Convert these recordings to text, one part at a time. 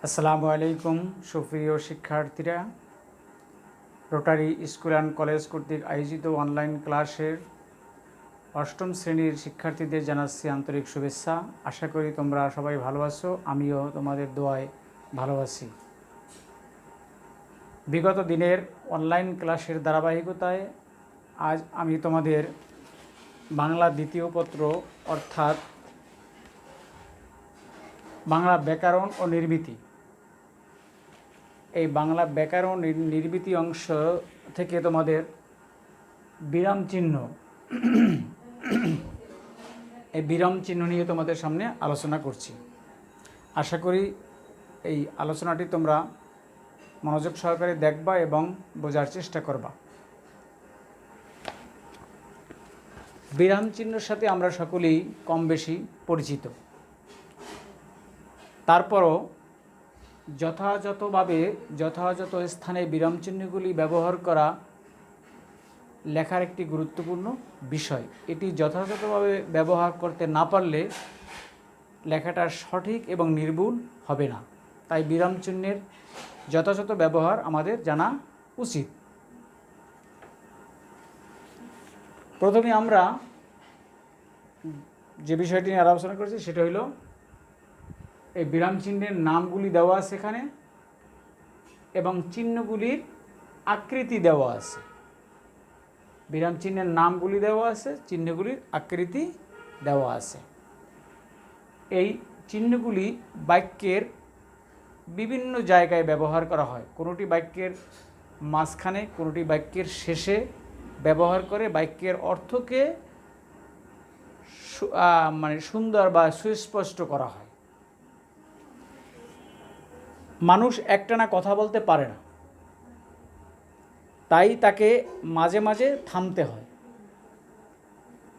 আসসালামু আলাইকুম সুপ্রিয় শিক্ষার্থীরা, রোটারি স্কুল অ্যান্ড কলেজ কর্তৃক আয়োজিত অনলাইন ক্লাসের অষ্টম শ্রেণীর শিক্ষার্থীদের জানাচ্ছি আন্তরিক শুভেচ্ছা। আশা করি তোমরা সবাই ভালো আছো, আমিও তোমাদের দোয়ায় ভালো আছি। বিগত দিনের অনলাইন ক্লাসের ধারাবাহিকতায় আজ আমি তোমাদের বাংলা দ্বিতীয় পত্র অর্থাৎ বাংলা ব্যাকরণ ও নির্মিতি, এই বাংলা ব্যাকরণ নির্মিতি অংশ থেকে তোমাদের বিরাম চিহ্ন এই বিরাম চিহ্ন নিয়ে তোমাদের সামনে আলোচনা করছি। আশা করি এই আলোচনাটি তোমরা মনোযোগ সহকারে দেখবা এবং বোঝার চেষ্টা করবা। বিরাম চিহ্নের সাথে আমরা সকলেই কম বেশি পরিচিত, তারপরও যথাযথ স্থানে বিরাম চিহ্নগুলি ব্যবহার করা লেখার একটি গুরুত্বপূর্ণ বিষয়। এটি যথাযথভাবে ব্যবহার করতে না পারলে লেখাটা সঠিক এবং নির্ভুল হবে না। তাই বিরাম চিহ্নের যথাযথ ব্যবহার আমাদের জানা উচিত। প্রথমে আমরা যে বিষয়টি নিয়ে আলোচনা করছি সেটা হলো এই বিরাম চিহ্নের নামগুলি দেওয়া আছে এখানে এবং চিহ্নগুলির আকৃতি দেওয়া আছে। বিরাম চিহ্নের নামগুলি দেওয়া আছে, চিহ্নগুলির আকৃতি দেওয়া আছে। এই চিহ্নগুলি বাক্যের বিভিন্ন জায়গায় ব্যবহার করা হয়। কোনোটি বাক্যের মাঝখানে, কোনোটি বাক্যের শেষে ব্যবহার করে বাক্যের অর্থকে সুন্দর বা সুস্পষ্ট করা হয়। মানুষ একটানা কথা বলতে পারে না, তাই তাকে মাঝে মাঝে থামতে হয়।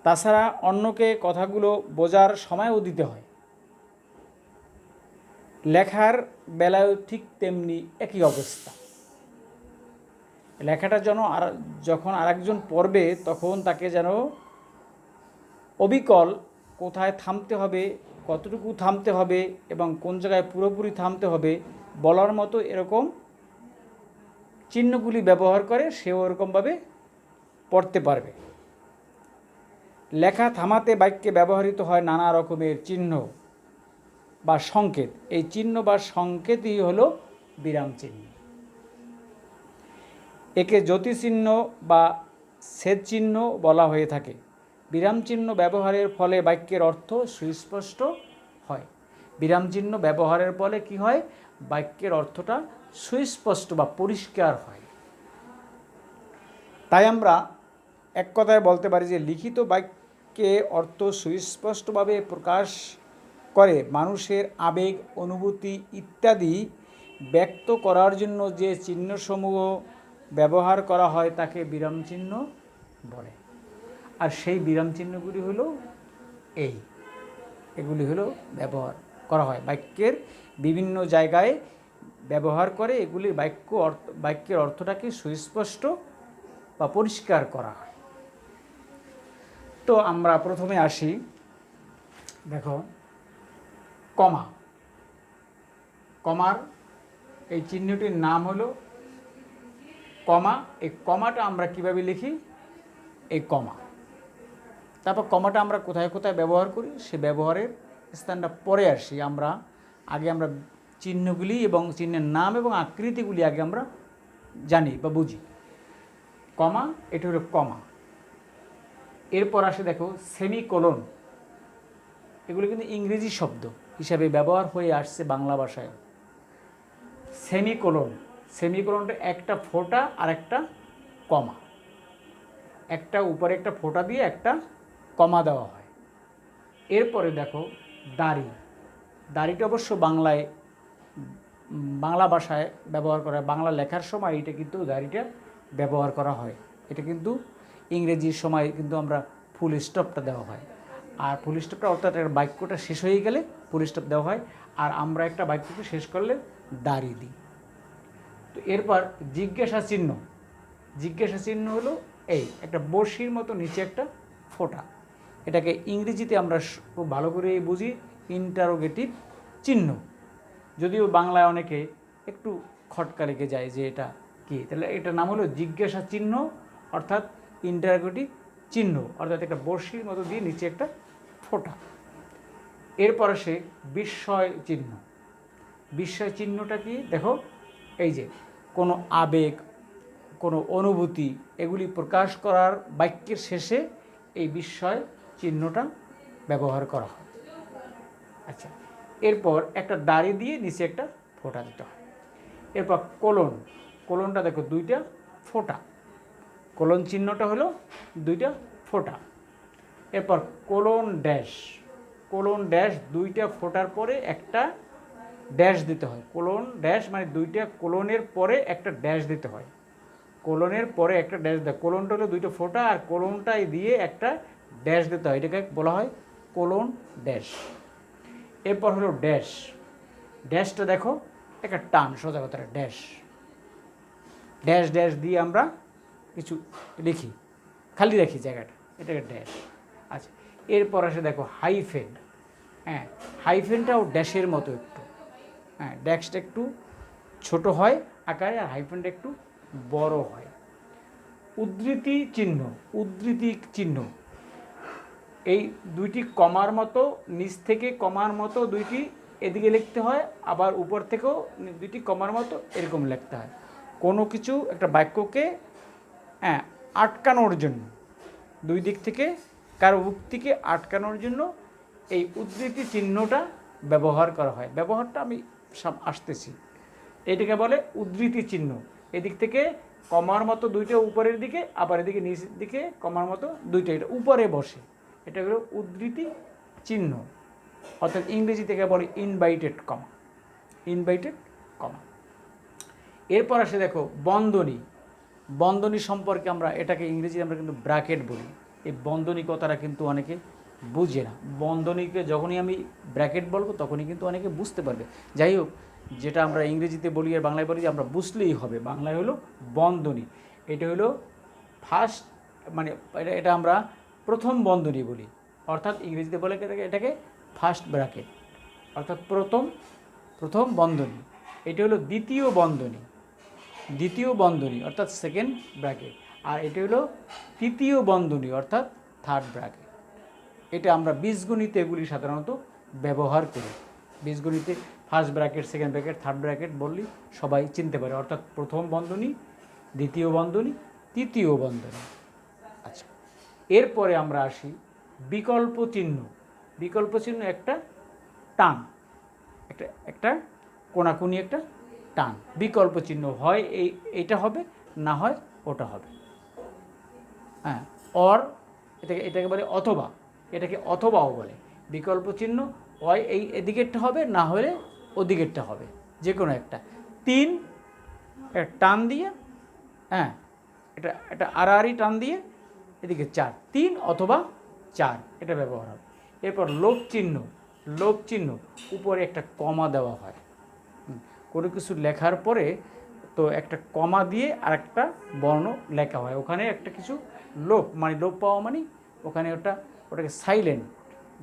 তাছাড়া অন্যকে কথাগুলো বোঝার সময়ও দিতে হয়। লেখার বেলায়ও ঠিক তেমনি একই অবস্থা। লেখাটা যখন আরেকজন পড়বে তখন তাকে যেন অবিকল কোথায় থামতে হবে, কতটুকু থামতে হবে এবং কোন জায়গায় পুরোপুরি থামতে হবে বলার মতো এরকম চিহ্নগুলি ব্যবহার করে সেও ওরকমভাবে পড়তে পারবে। লেখা থামাতে বাক্যে ব্যবহৃত হয় নানা রকমের চিহ্ন বা সংকেত। এই চিহ্ন বা সংকেতই হলো বিরাম চিহ্ন। একে জ্যোতিচিহ্ন বা ছেদ চিহ্ন বলা হয়ে থাকে। বিরাম চিহ্ন ব্যবহারের ফলে বাক্যের অর্থ সুস্পষ্ট হয়। বিরাম চিহ্ন ব্যবহারের ফলে কি হয়? বাক্যের অর্থটা সুস্পষ্ট বা পরিষ্কার হয়। তাই আমরা এক কথায় বলতে পারি যে লিখিত বাক্যে অর্থ সুস্পষ্টভাবে প্রকাশ করে মানুষের আবেগ, অনুভূতি ইত্যাদি ব্যক্ত করার জন্য যে চিহ্নসমূহ ব্যবহার করা হয় তাকে বিরাম চিহ্ন বলে। আর সেই বিরাম চিহ্নগুলি হলো এগুলি হলো ব্যবহার করা হয় বাক্যের বিভিন্ন জায়গায় ব্যবহার করে। এগুলি বাক্যের অর্থটাকে সুস্পষ্ট বা পরিষ্কার করা হয়। তো আমরা প্রথমে আসি, দেখো কমার এই চিহ্নটির নাম হলো কমা। এই কমাটা আমরা কিভাবে লিখি? এই কমা। তারপর কমাটা আমরা কোথায় কোথায় ব্যবহার করি সে ব্যবহারের স্থানটা পরে আসি। আগে আমরা চিহ্নগুলি এবং চিহ্নের নাম এবং আকৃতিগুলি আগে আমরা জানি বা বুঝি। কমা, এটা হলো কমা। এরপর আসে দেখো সেমিকোলন। এগুলো কিন্তু ইংরেজি শব্দ হিসাবে ব্যবহার হয়ে আসছে বাংলা ভাষায়। সেমিকোলনটা একটা ফোঁটা আর একটা কমা, একটা উপরে একটা ফোঁটা দিয়ে একটা কমা দেওয়া হয়। এরপরে দেখো দাড়িটা অবশ্য বাংলা ভাষায় ব্যবহার করা হয়। বাংলা লেখার সময় এটা কিন্তু দাড়িটা ব্যবহার করা হয়। এটা কিন্তু ইংরেজির সময় কিন্তু আমরা ফুল স্টপটা দেওয়া হয়। আর ফুল স্টপটা অর্থাৎ একটা বাক্যটা শেষ হয়ে গেলে ফুল স্টপ দেওয়া হয়, আর আমরা একটা বাক্যকে শেষ করলে দাড়ি দিই। তো এরপর জিজ্ঞাসা চিহ্ন হলো এই একটা বড়শির মতো নিচে একটা ফোঁটা। এটাকে ইংরেজিতে আমরা খুব ভালো করে বুঝি ইন্টারোগেটিভ চিহ্ন। যদিও বাংলায় অনেকে একটু খটকা লেগে যায় যে এটা কি, তাহলে এটার নাম হলো জিজ্ঞাসা চিহ্ন, অর্থাৎ ইন্টারোগেটিভ চিহ্ন, অর্থাৎ একটা বড়শির মতো দিয়ে নিচে একটা ফোঁটা। এরপর আসে বিস্ময় চিহ্ন। বিস্ময় চিহ্নটা কি? দেখো, এই যে কোনো আবেগ, কোনো অনুভূতি, এগুলি প্রকাশ করার বাক্যের শেষে এই বিস্ময় চিহ্নটা ব্যবহার করা হয়। আচ্ছা, এরপর একটা দাড়ি দিয়ে নিচে একটা ফোঁটা দিতে হয়। এরপর কোলন। কোলনটা দেখো দুইটা ফোঁটা, কোলন চিহ্নটা হলো দুইটা ফোঁটা। এরপর কোলন ড্যাশ। কোলন ড্যাশ দুইটা ফোঁটার পরে একটা ড্যাশ দিতে হয়। কোলন ড্যাশ মানে দুইটা কোলনের পরে একটা ড্যাশ দিতে হয়। কোলনের পরে একটা ড্যাশ দেয়। কোলনটা হলো দুইটা ফোঁটা আর কোলনটাই দিয়ে একটা ড্যাশ দিতে হয়, এটাকে বলা হয় কোলন ড্যাশ। এরপর হলো ড্যাশ। ড্যাশটা দেখো একটা টান, সোজা কথা ড্যাশ। ড্যাশ ড্যাশ দিয়ে আমরা কিছু লিখি, খালি রাখি জায়গাটা, এটাকে ড্যাশ। আচ্ছা, এরপর আসে দেখো হাইফেন। হ্যাঁ, হাইফেনটাও ড্যাশের মতো একটু। হ্যাঁ, ড্যাশটা একটু ছোট হয় আকারে আর হাইফেনটা একটু বড় হয়। উদ্ধৃতি চিহ্ন। উদ্ধৃতি চিহ্ন এই দুইটি কমার মতো, নিচ থেকে কমার মতো দুইটি এদিকে লিখতে হয়, আবার উপর থেকেও দুইটি কমার মতো এরকম লিখতে হয়। কোনো কিছু একটা বাক্যকে আটকানোর জন্য, দুই দিক থেকে কারো উক্তিকে আটকানোর জন্য এই উদ্ধৃতি চিহ্নটা ব্যবহার করা হয়। ব্যবহারটা আমি আসতেছি। এটাকে বলে উদ্ধৃতি চিহ্ন। এদিক থেকে কমার মতো দুইটা উপরের দিকে, আবার এদিকে নিচের দিকে কমার মতো দুইটা, এটা উপরে বসে, এটা হলো উদ্ধৃতি চিহ্ন। অর্থাৎ ইংরেজি থেকে বলে ইনভাইটেড কমা। Inverted comma. এরপর আসে দেখো বন্ধনী। বন্ধনী সম্পর্কে আমরা এটাকে ইংরেজি আমরা কিন্তু ব্র্যাকেট বলি। এই বন্ধনী কথাটা কিন্তু অনেকে বুঝে না। বন্ধনীকে যখনই আমি ব্র্যাকেট বলবো তখনই কিন্তু অনেকে বুঝতে পারবে। যাই হোক, যেটা আমরা ইংরেজিতে বলি আর বাংলায় বলি আমরা বুঝলেই হবে। বাংলায় হলো বন্ধনী, এটা হলো ফার্স্ট, মানে এটা আমরা প্রথম বন্ধনী বলি, অর্থাৎ ইংরেজিতে বলে এটাকে ফার্স্ট ব্র্যাকেট, অর্থাৎ প্রথম বন্ধনী। এটা হলো দ্বিতীয় বন্ধনী, দ্বিতীয় বন্ধনী অর্থাৎ সেকেন্ড ব্র্যাকেট। আর এটা হলো তৃতীয় বন্ধনী অর্থাৎ থার্ড ব্র্যাকেট। এটা আমরা বীজগণিতে এগুলি সাধারণত ব্যবহার করি। বীজগণিতে first bracket, second bracket, third bracket বললেই সবাই চিনতে পারে, অর্থাৎ প্রথম বন্ধনী, দ্বিতীয় বন্ধনী, তৃতীয় বন্ধনী। আচ্ছা, এরপরে আমরা আসি বিকল্প চিহ্ন। বিকল্প চিহ্ন একটা টান, একটা কোনাকুনি একটা টান। বিকল্প চিহ্ন হয় এইটা হবে, না হয় ওটা হবে। হ্যাঁ, এটাকে বলে অথবা, এটাকে অথবাও বলে। বিকল্প চিহ্ন হয় এদিকেরটা হবে, না হলে ওদিকেরটা হবে, যে কোনো একটা। 3 একটা টান দিয়ে, এটা আড়াআড়ি টান দিয়ে এদিকে 4, 3 অথবা 4, এটা ব্যবহার হবে। এরপর লোপ চিহ্ন। লোপ চিহ্ন উপরে একটা কমা দেওয়া হয়। কোনো কিছু লেখার পরে তো একটা কমা দিয়ে আর একটা বর্ণ লেখা হয়, ওখানে একটা কিছু লোপ, মানে লোপ পাওয়া মানে ওখানে ওটাকে সাইলেন্ট,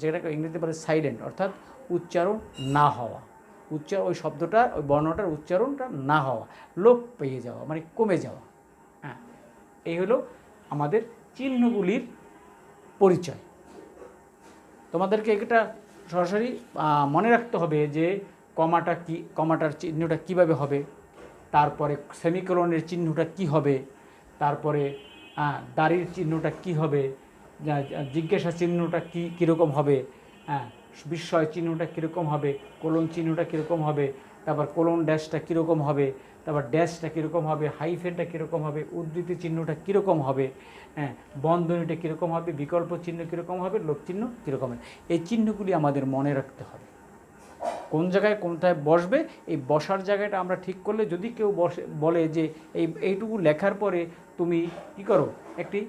যেটাকে ইংরেজিতে বলে সাইলেন্ট, অর্থাৎ উচ্চারণ না হওয়া। ওই শব্দটার, ওই বর্ণটার উচ্চারণটা না হওয়া, লোপ পেয়ে যাওয়া মানে কমে যাওয়া। হ্যাঁ, এই হলো আমাদের চিহ্নগুলির পরিচয়। তোমাদেরকে এটা সরাসরি মনে রাখতে হবে যে কমাটা কি, কমাটার চিহ্নটা কিভাবে হবে, তারপরে সেমিকোলনের চিহ্নটা কি হবে, তারপরে দাড়ির চিহ্নটা কি হবে, জিজ্ঞাসা চিহ্নটা কীরকম হবে, বিস্ময় চিহ্নটা কীরকম হবে, কোলন চিহ্নটা কীরকম হবে, তারপর কোলন ড্যাশটা কীরকম হবে, তারপর ড্যাশটা কীরকম হবে, হাইফেনটা কীরকম হবে, উদ্ধৃতি চিহ্নটা কীরকম হবে, বন্ধনীটা কীরকম হবে, বিকল্প চিহ্ন কীরকম হবে, লোপ চিহ্ন কীরকম হবে। এই চিহ্নগুলি আমাদের মনে রাখতে হবে। কোন জায়গায় কোনটায় বসবে, এই বসার জায়গাটা আমরা ঠিক করলে, যদি কেউ বলে যে এইটুকু লেখার পরে তুমি কী করো, একটি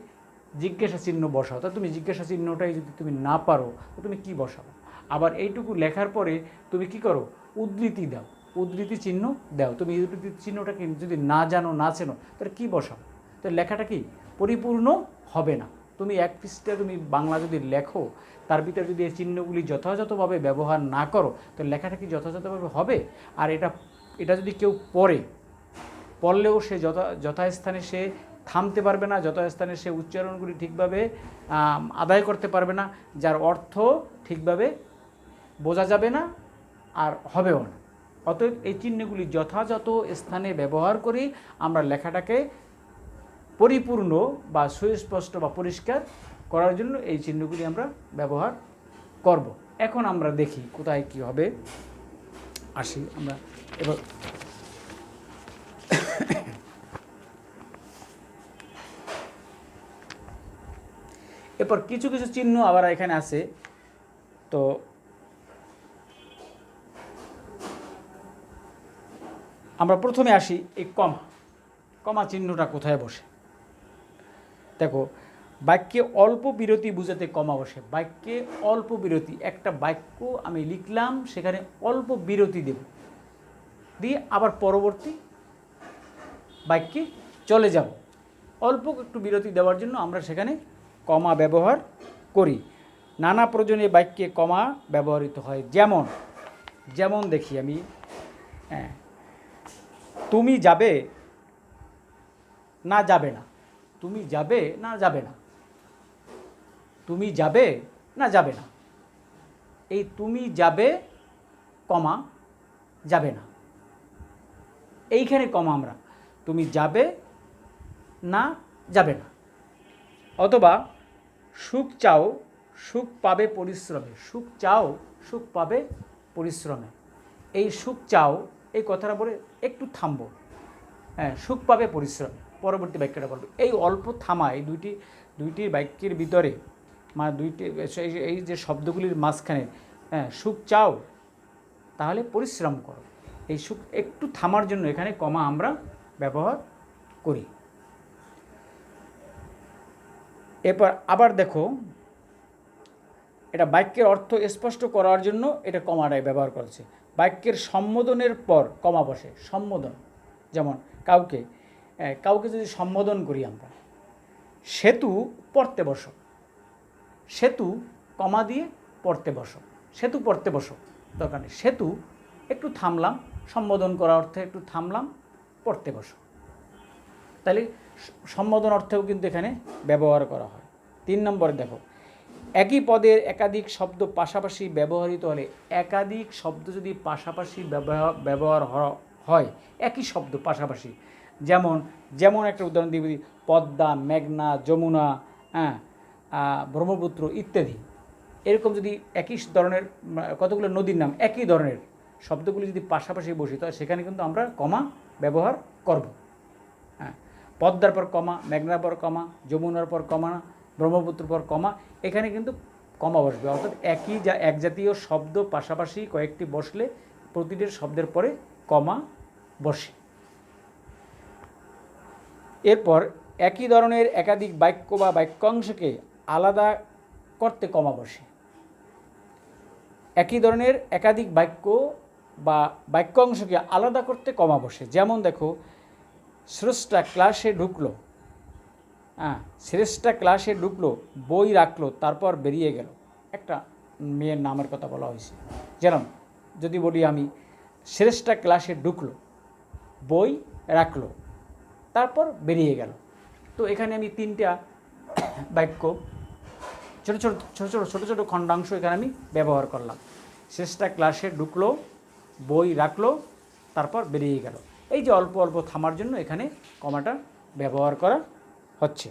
জিজ্ঞাসা চিহ্ন বসাও, তা তুমি জিজ্ঞাসা চিহ্নটাই যদি তুমি না পারো তো তুমি কী বসাও। আবার এইটুকু লেখার পরে তুমি কী করো, উদ্ধৃতি দাও, উদ্ধৃতি চিহ্ন দাও। তুমি উদ্ধৃতি চিহ্নটা যদি না জানো, না চেনো, তাহলে কী বসাও, তো লেখাটা কি পরিপূর্ণ হবে না। তুমি এক পৃষ্ঠা তুমি বাংলা যদি লেখো, তার ভিতরে যদি এই চিহ্নগুলি যথাযথভাবে ব্যবহার না করো, তো লেখাটা কি যথাযথভাবে হবে? আর এটা যদি কেউ পড়লেও সে যথাস্থানে সে থামতে পারবে না, যথাস্থানে সে উচ্চারণগুলি ঠিকভাবে আদায় করতে পারবে না, যার অর্থ ঠিকভাবে বোঝা যাবে না আর হবেও না। অতএব এই চিহ্নগুলি যথাযথ স্থানে ব্যবহার করি আমরা লেখাটাকে পরিপূর্ণ বা সুস্পষ্ট বা পরিষ্কার করার জন্য এই চিহ্নগুলি আমরা ব্যবহার করব। এখন আমরা দেখি কোথায় কি হবে। আসি আমরা এবার এরপর কিছু কিছু চিহ্ন আবার এখানে আছে। তো আমরা প্রথমে আসি এই কমা চিহ্নটা কোথায় বসে। দেখো, বাক্যে অল্প বিরতি বুঝাতে কমা বসে। বাক্যে অল্প বিরতি, একটা বাক্য আমি লিখলাম, সেখানে অল্প বিরতি দেব, দিয়ে আবার পরবর্তী বাক্যে চলে যাব। অল্প একটু বিরতি দেওয়ার জন্য আমরা সেখানে কমা ব্যবহার করি। নানা প্রয়োজনে বাক্যে কমা ব্যবহৃত হয়। যেমন দেখি আমি, তুমি যাবে না যাবে না, তুমি যাবে না যাবে না, তুমি যাবে না যাবে না। এই তুমি যাবে কমা যাবে না, এইখানে কমা আমরা তুমি যাবে না যাবে না। অথবা সুখ চাও সুখ পাবে পরিশ্রমে, সুখ চাও সুখ পাবে পরিশ্রমে। এই সুখ চাও এই কথাটা বলে একটু থামবো, সুখ পাবে পরিশ্রমে, পরবর্তী বাক্যটা বলবে। এই অল্প থামা, এই দুইটি বাক্যের ভিতরে মানে এই যে শব্দগুলির মাঝখানে, সুখ চাও তাহলে পরিশ্রম করো, এই সুখ একটু থামার জন্য এখানে কমা আমরা ব্যবহার করি। এরপর আবার দেখো, এটা বাক্যের অর্থ স্পষ্ট করার জন্য এটা কমাটাই ব্যবহার করেছে। বাক্যের সম্বোধনের পর কমা বসে। সম্বোধন, যেমন কাউকে যদি সম্বোধন করি আমরা, সেতু পড়তে বসো, সেতু কমা দিয়ে পড়তে বসো, সেতু পড়তে বসো দরকার নেই, সেতু একটু থামলাম, সম্বোধন করা অর্থে একটু থামলাম, পড়তে বসো। তাহলে সম্বোধন অর্থেও কিন্তু এখানে ব্যবহার করা হয়। 3 নম্বরে দেখো, একই পদের একাধিক শব্দ পাশাপাশি ব্যবহৃত হলে, একাধিক শব্দ যদি পাশাপাশি ব্যবহার হয়, একই শব্দ পাশাপাশি, যেমন একটা উদাহরণ দিই, পদ্মা, মেঘনা, যমুনা, ব্রহ্মপুত্র ইত্যাদি। এরকম যদি একই ধরনের কতগুলো নদীর নাম একই ধরনের শব্দগুলি যদি পাশাপাশি বসি, তাহলে সেখানে কিন্তু আমরা কমা ব্যবহার করব। পদ্মার পর কমা, মেঘনার পর কমা, যমুনার পর কমা, ব্রহ্মপুত্রের পর কমা, এখানে কিন্তু কমা বসবে। অর্থাৎ এক জাতীয় শব্দ পাশাপাশি কয়েকটি বসলে প্রতিটি শব্দের পরে কমা বসে। এরপর একই ধরনের একাধিক বাক্য বা বাক্যাংশকে আলাদা করতে কমা বসে। একই ধরনের একাধিক বাক্য বা বাক্যাংশকে আলাদা করতে কমা বসে। যেমন দেখো, শ্রেষ্ঠা ক্লাসে ঢুকলো, শ্রেষ্ঠা ক্লাসে ঢুকলো, বই রাখলো, তারপর বেরিয়ে গেল। একটা মেয়ের নামের কথা বলা হয়েছে। যেমন যদি বলি আমি, শ্রেষ্ঠা ক্লাসে ঢুকলো, বই রাখলো, তারপর বেরিয়ে গেল। তো এখানে আমি 3টা বাক্য ছোট খণ্ডাংশ এখানে আমি ব্যবহার করলাম। শ্রেষ্ঠা ক্লাসে ঢুকলো, বই রাখলো, তারপর বেরিয়ে গেল। এই যে অল্প অল্প থামার জন্য এখানে কমাটা ব্যবহার করা হচ্ছে।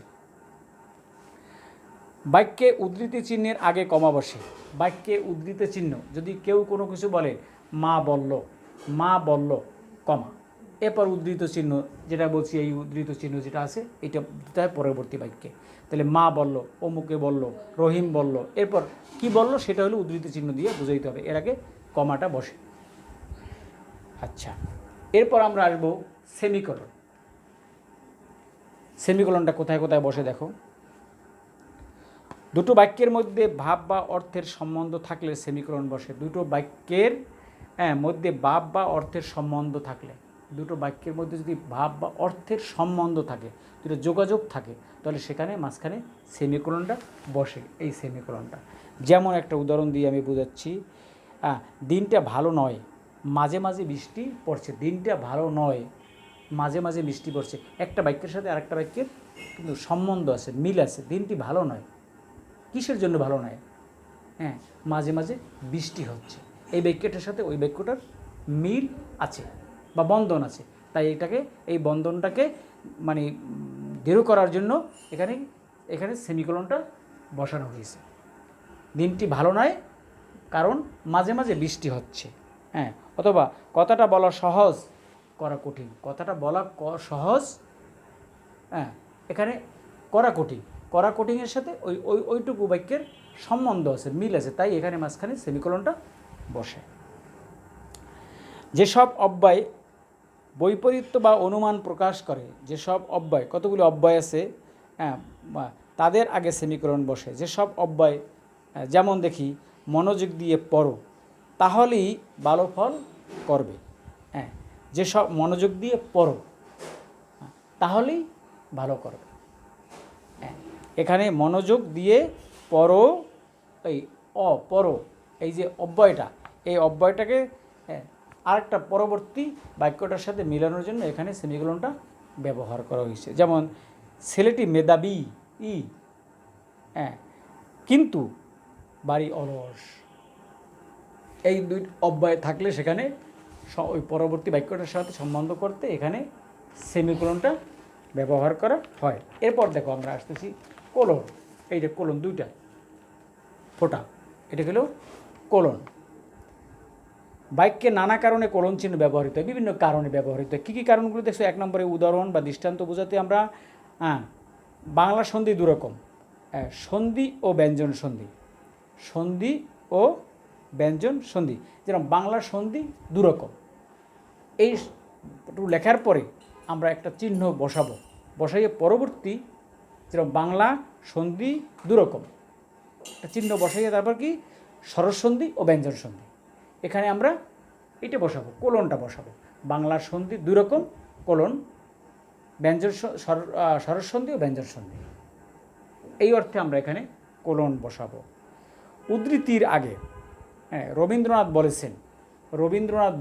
বাক্যে উদ্ধৃতি চিহ্নের আগে কমা বসে। বাক্যে উদ্ধৃতি চিহ্ন, যদি কেউ কোনো কিছু বলে, মা বলল, কমা, এরপর উদ্ধৃত চিহ্ন যেটা বলছি, এই উদ্ধৃত চিহ্ন যেটা আছে এটা দিতে হয় পরবর্তী বাক্যে। তাহলে মা বলল, অমুকে বলল, রহিম বলল, এরপর কি বলল সেটা হলো উদ্ধৃত চিহ্ন দিয়ে বুঝাইতে হবে, এর আগে কমাটা বসে। আচ্ছা, এরপর আমরা আসবো সেমিকোলন। সেমিকোলনটা কোথায় কোথায় বসে দেখো। দুটো বাক্যের মধ্যে ভাব বা অর্থের সম্বন্ধ থাকলে সেমিকোলন বসে। দুটো বাক্যের মধ্যে ভাব বা অর্থের সম্বন্ধ থাকলে, দুটো বাক্যের মধ্যে যদি ভাব বা অর্থের সম্বন্ধ থাকে, দুটো যোগাযোগ থাকে, তাহলে সেখানে মাঝখানে সেমিকোলনটা বসে। এই সেমিকোলনটা যেমন একটা উদাহরণ দিয়ে আমি বোঝাচ্ছি। দিনটা ভালো নয়, মাঝে মাঝে বৃষ্টি পড়ছে। দিনটা ভালো নয়, মাঝে মাঝে বৃষ্টি পড়ছে। একটা বাক্যের সাথে আরেকটা বাক্যের কিন্তু সম্বন্ধ আছে, মিল আছে। দিনটি ভালো নয়, কিসের জন্য ভালো নয়? হ্যাঁ, মাঝে মাঝে বৃষ্টি হচ্ছে। এই বাক্যটার সাথে ওই বাক্যটার মিল আছে বা বন্ধন আছে, তাই এটাকে, এই বন্ধনটাকে মানে দৃঢ় করার জন্য এখানে এখানে সেমিকোলনটা বসানো হয়েছে। দিনটি ভালো নয় কারণ মাঝে মাঝে বৃষ্টি হচ্ছে। হ্যাঁ, অথবা কথাটা বলা সহজ, করা কঠিন। কথাটা বলা সহজ, হ্যাঁ, এখানে করা কঠিন। করা কঠিনের সাথে ওইটুকু বাক্যের সম্বন্ধ আছে, মিল আছে, তাই এখানে মাঝখানে সেমিকোলনটা বসে। যেসব অব্যয় বৈপরীত্য বা অনুমান প্রকাশ করে, যেসব অব্যয়, কতগুলি অব্যয় আছে, হ্যাঁ, তাদের আগে সেমিকোলন বসে। যেসব অব্যয়, যেমন দেখি, মনোযোগ দিয়ে পড়ো তাহলেই ভালো ফল করবে। হ্যাঁ, যেসব মনোযোগ দিয়ে পড়ো তাহলেই ভালো করবে। হ্যাঁ, এখানে মনোযোগ দিয়ে পড়ো, এই পড়ো, এই যে অব্যয়টা, এই অব্যয়টাকে আরেকটা পরবর্তী বাক্যটার সাথে মেলানোর জন্য এখানে সেমিকোলনটা ব্যবহার করা হয়েছে। যেমন ছেলেটি মেধাবী হ্যাঁ, কিন্তু বাড়ি অলস। এই দুই অব্যয় থাকলে সেখানে ওই পরবর্তী বাক্যটার সাথে সম্বন্ধ করতে এখানে সেমিকোলনটা ব্যবহার করা হয়। এরপর দেখো আমরা আসতেছি কোলন। এই যে কোলন, দুইটা ফোঁটা, এটা হলো কোলন। বাক্যে নানা কারণে কোলন চিহ্ন ব্যবহৃত হয়, বিভিন্ন কারণে ব্যবহৃত হয়। কী কী কারণগুলো দেখছো? 1 নম্বরে উদাহরণ বা দৃষ্টান্ত বোঝাতে আমরা বাংলা সন্ধি দুরকম, সন্ধি ও ব্যঞ্জন সন্ধি। সন্ধি ও ব্যঞ্জন সন্ধি, যেরকম বাংলা সন্ধি দুরকম। এই লেখার পরে আমরা একটা চিহ্ন বসাবো, বসাইয়ে পরবর্তী, যেরকম বাংলা সন্ধি দুরকম, একটা চিহ্ন বসাইয়ে তারপর কি স্বরসন্ধি ও ব্যঞ্জন সন্ধি, এখানে আমরা এটা বসাবো, কোলনটা বসাবো। বাংলা সন্ধি দুরকম, কোলন, ব্যঞ্জন স্বরসন্ধি ও ব্যঞ্জন সন্ধি, এই অর্থে আমরা এখানে কোলন বসাবো। উদ্ধৃতির আগে, হ্যাঁ, রবীন্দ্রনাথ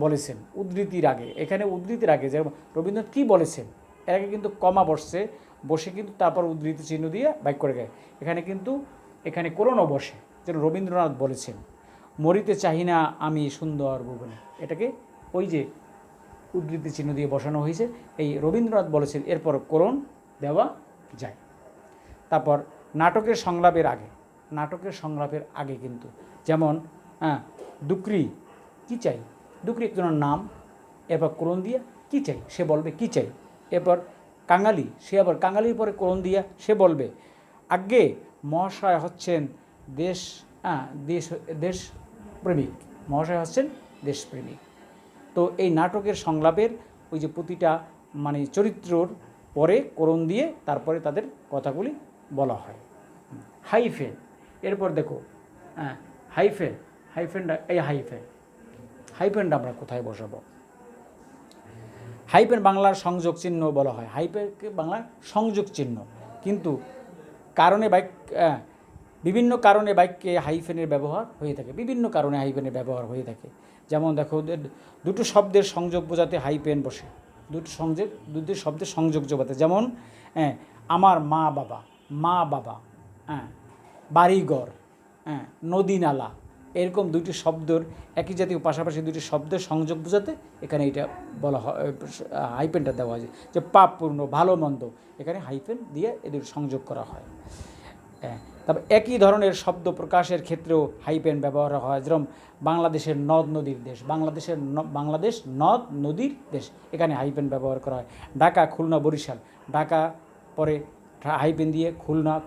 বলেছেন উদ্ধৃতির আগে। এখানে উদ্ধৃতির আগে যেমন রবীন্দ্রনাথ কী বলেছেন, এর আগে কিন্তু কমা বসে কিন্তু তারপর উদ্ধৃতি চিহ্ন দিয়ে বাক্য করে গায়। এখানে কিন্তু এখানে কোলনও বসে, যেন রবীন্দ্রনাথ বলেছেন মরিতে চাহি না আমি সুন্দর ভুবনে, এটাকে ওই যে উদ্ধৃতি চিহ্ন দিয়ে বসানো হয়েছে, এই রবীন্দ্রনাথ বলেছেন, এরপর কোলন দেওয়া যায়। তারপর নাটকের সংলাপের আগে কিন্তু, যেমন ডুকরি কী চাই, ডুকরি একজনের নাম, এরপর কোলন দিয়া কী চাই, সে বলবে কী চাই। এরপর কাঙালি, সে আবার কাঙালির পরে কোলন দিয়া সে বলবে আজ্ঞে মহাশয় হচ্ছেন দেশপ্রেমিক, মহাশয় হচ্ছেন দেশপ্রেমিক। তো এই নাটকের সংলাপের ওই যে প্রতিটা মানে চরিত্রর পরে কোলন দিয়ে তারপরে তাদের কথাগুলি বলা হয়। হাইফেন, এরপর দেখো হাইফেনটা আমরা কোথায় বসাবো? হাইফেন বাংলার সংযোগ চিহ্ন বলা হয়, হাইফেনকে বাংলার সংযোগ চিহ্ন, কিন্তু বিভিন্ন কারণে বাক্যে হাইফেনের ব্যবহার হয়ে থাকে, বিভিন্ন কারণে হাইফেনের ব্যবহার হয়ে থাকে। যেমন দেখো, দুটো শব্দের সংযোগ বোঝাতে হাইফেন বসে, দুটো শব্দের সংযোগ বোঝাতে, যেমন আমার মা বাবা, বাড়িঘর, নদী নালা, এরকম দুইটি শব্দের একই জাতীয় পাশাপাশি দুটি শব্দের সংযোগ বোঝাতে এখানে এটা বলা হয়, হাইফেনটা দেওয়া হয়। যে পাপপূর্ণ, ভালো মন্দ, এখানে হাইফেন দিয়ে এদের সংযোগ করা হয়। তবে একই ধরনের শব্দ প্রকাশের ক্ষেত্রেও হাইফেন ব্যবহার হয়, যেরকম বাংলাদেশের নদ নদীর দেশ, বাংলাদেশ নদ নদীর দেশ, এখানে হাইফেন ব্যবহার করা হয়। ঢাকা, খুলনা, বরিশাল, ঢাকা পরে হাইফেন দিয়ে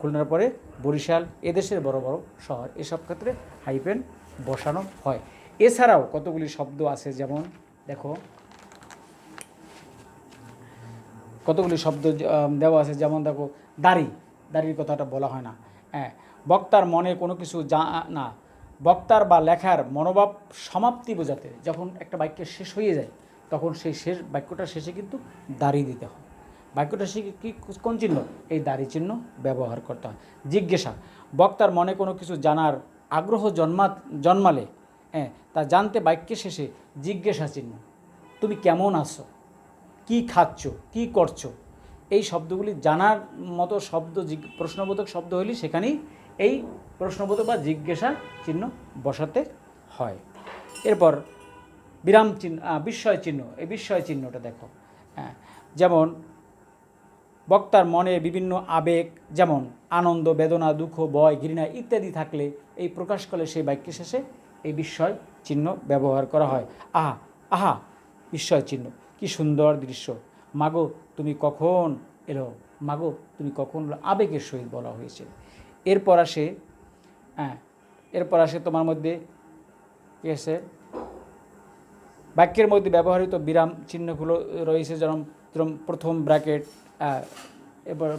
খুলনার পরে বরিশাল, এদেশের বড় বড় শহর, এসব ক্ষেত্রে হাইফেন বসানো হয়। এছাড়াও কতগুলি শব্দ আছে, যেমন দেখো কতগুলি শব্দ দেওয়া আছে, যেমন দেখো দাড়ির কথাটা বলা হয় না। বক্তার মনে কোনো কিছু না, বক্তার বা লেখার মনোভাব সমাপ্তি বোঝাতে, যখন একটা বাক্য শেষ হয়ে যায় তখন সেই শেষ বাক্যটার শেষে কিন্তু দাঁড়িয়ে দিতে হয়। বাক্যটা শিখে কী কোন চিহ্ন? এই দাড়ি চিহ্ন ব্যবহার করতে হয়। জিজ্ঞাসা, বক্তার মনে কোনো কিছু জানার আগ্রহ জন্মালে তা জানতে বাক্যের শেষে জিজ্ঞাসা চিহ্ন। তুমি কেমন আছো, কি খাচ্ছ, কি করছো, এই শব্দগুলি জানার মতো শব্দ, প্রশ্নবোধক শব্দ হলে সেখানেই এই প্রশ্নবোধক বা জিজ্ঞাসা চিহ্ন বসাতে হয়। এরপর বিরাম চিহ্ন, বিস্ময় চিহ্ন। এই বিস্ময় চিহ্নটা দেখো, যেমন বক্তার মনে বিভিন্ন আবেগ যেমন আনন্দ, বেদনা, দুঃখ, ভয়, ঘৃণা ইত্যাদি থাকলে এই প্রকাশ করলে সেই বাক্যের শেষে এই বিস্ময় চিহ্ন ব্যবহার করা হয়। আহা আহা, বিস্ময় চিহ্ন, কি সুন্দর দৃশ্য, মাগো তুমি কখন এলো, মাগো তুমি কখন এলো, আবেগের সহিত বলা হয়েছে। এরপর আসে তোমার মধ্যে কী আছে, বাক্যের মধ্যে ব্যবহৃত বিরাম চিহ্নগুলো রয়েছে, যেমন প্রথম ব্র্যাকেট, এবার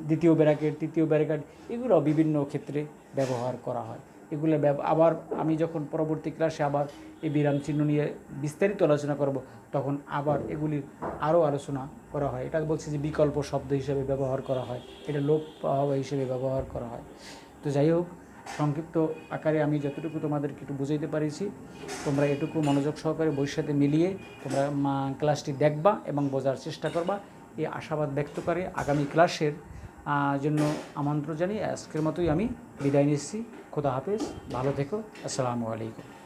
দ্বিতীয় ব্র্যাকেট, তৃতীয় ব্র্যাকেট, এগুলো বিভিন্ন ক্ষেত্রে ব্যবহার করা হয়। এগুলো আবার আমি যখন পরবর্তী ক্লাসে আবার এই বিরাম চিহ্ন নিয়ে বিস্তারিত আলোচনা করব, তখন আবার এগুলির আরও আলোচনা করা হয়। এটা বলছে যে বিকল্প শব্দ হিসেবে ব্যবহার করা হয়, এটা লোপ হিসেবে ব্যবহার করা হয়। তো যাই হোক, সংক্ষিপ্ত আকারে আমি যতটুকু তোমাদেরকে একটু বুঝাইতে পারিছি, তোমরা এটুকু মনোযোগ সহকারে বইয়ের সাথে মিলিয়ে তোমরা ক্লাসটি দেখবা এবং বোঝার চেষ্টা করবা, এই আশাবাদ ব্যক্ত করে আগামী ক্লাসের জন্য আমন্ত্রণ জানিয়ে আজকের মতোই আমি বিদায় নিচ্ছি। খোদা হাফেজ, ভালো থেকো, আসসালামু আলাইকুম।